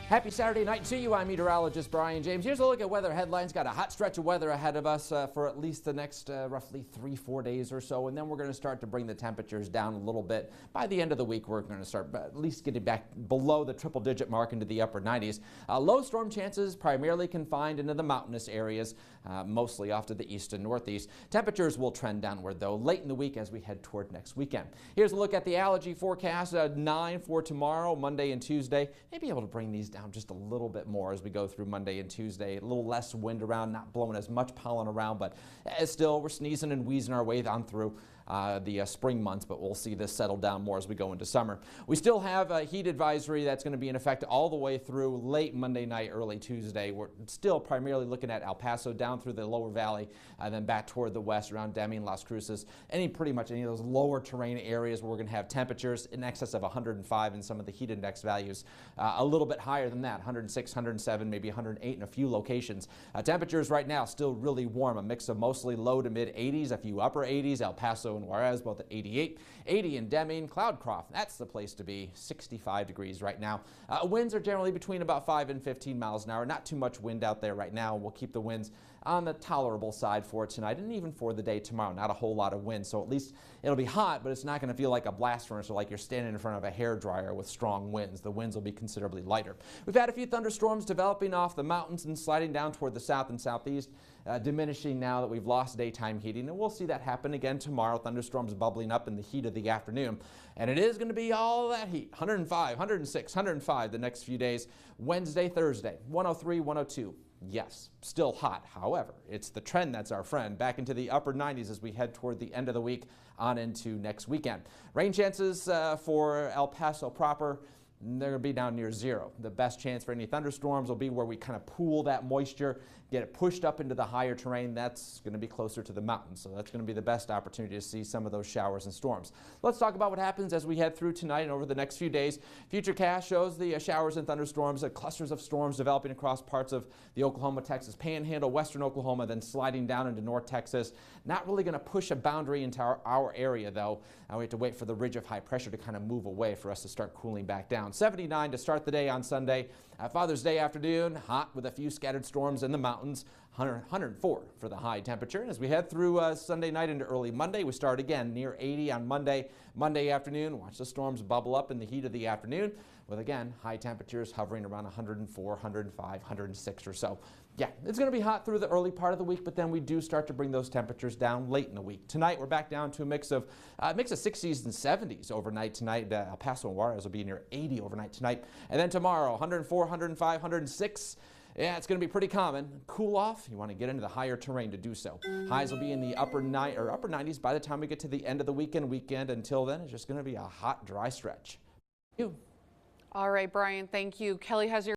Happy Saturday night to you. I'm meteorologist Brian James. Here's a look at weather headlines. Got a hot stretch of weather ahead of us for at least the next roughly 3-4 days or so. And then we're going to start to bring the temperatures down a little bit. By the end of the week, we're going to start at least getting back below the triple-digit mark into the upper 90s. Low storm chances primarily confined into the mountainous areas, mostly off to the east and northeast. Temperatures will trend downward, though, late in the week as we head toward next weekend. Here's a look at the allergy forecast. 9 for tomorrow, Monday and Tuesday. Maybe able to bring these down just a little bit more as we go through Monday and Tuesday. A little less wind around, not blowing as much pollen around, but still we're sneezing and wheezing our way on through the spring months, but we'll see this settle down more as we go into summer. We still have a heat advisory that's going to be in effect all the way through late Monday night, early Tuesday. We're still primarily looking at El Paso down through the lower valley and then back toward the west around Deming, Las Cruces, pretty much any of those lower terrain areas where we're going to have temperatures in excess of 105 in some of the heat index values. A little bit higher than that, 106, 107, maybe 108 in a few locations. Temperatures right now still really warm, a mix of mostly low to mid 80s, a few upper 80s, El Paso and Juarez both at 88, 80 in Deming, Cloudcroft, that's the place to be, 65 degrees right now. Winds are generally between about 5 and 15 miles an hour, not too much wind out there right now. We'll keep the winds on the tolerable side for tonight and even for the day tomorrow. Not a whole lot of wind, so at least it'll be hot, but it's not going to feel like a blast furnace or like you're standing in front of a hairdryer with strong winds. The winds will be considerably lighter. We've had a few thunderstorms developing off the mountains and sliding down toward the south and southeast, diminishing now that we've lost daytime heating, and we'll see that happen again tomorrow. Thunderstorms bubbling up in the heat of the afternoon, and it is going to be all that heat, 105, 106, 105 the next few days. Wednesday, Thursday, 103, 102. Yes, still hot. However, it's the trend that's our friend. Back into the upper 90s as we head toward the end of the week on into next weekend. Rain chances for El Paso proper, they're going to be down near zero. The best chance for any thunderstorms will be where we kind of pool that moisture, get it pushed up into the higher terrain. That's going to be closer to the mountains, so that's going to be the best opportunity to see some of those showers and storms. Let's talk about what happens as we head through tonight and over the next few days. Futurecast shows the showers and thunderstorms, clusters of storms developing across parts of the Oklahoma-Texas panhandle, western Oklahoma, then sliding down into North Texas. Not really going to push a boundary into our area, though. We have to wait for the ridge of high pressure to kind of move away for us to start cooling back down. 79 to start the day on Sunday. Father's Day afternoon, hot with a few scattered storms in the mountains. 104 for the high temperature. And as we head through Sunday night into early Monday, we start again near 80 on Monday. Monday afternoon, watch the storms bubble up in the heat of the afternoon with, again, high temperatures hovering around 104, 105, 106 or so. Yeah, it's going to be hot through the early part of the week, but then we do start to bring those temperatures down late in the week. Tonight, we're back down to a mix of 60s and 70s overnight tonight. El Paso and Juarez will be near 80 overnight tonight. And then tomorrow, 104, 105, 106. Yeah, it's going to be pretty common. Cool off, you want to get into the higher terrain to do so. Highs will be in the upper 90s by the time we get to the end of the weekend. Until then, it's just going to be a hot, dry stretch. All right, Brian, thank you. Kelly has your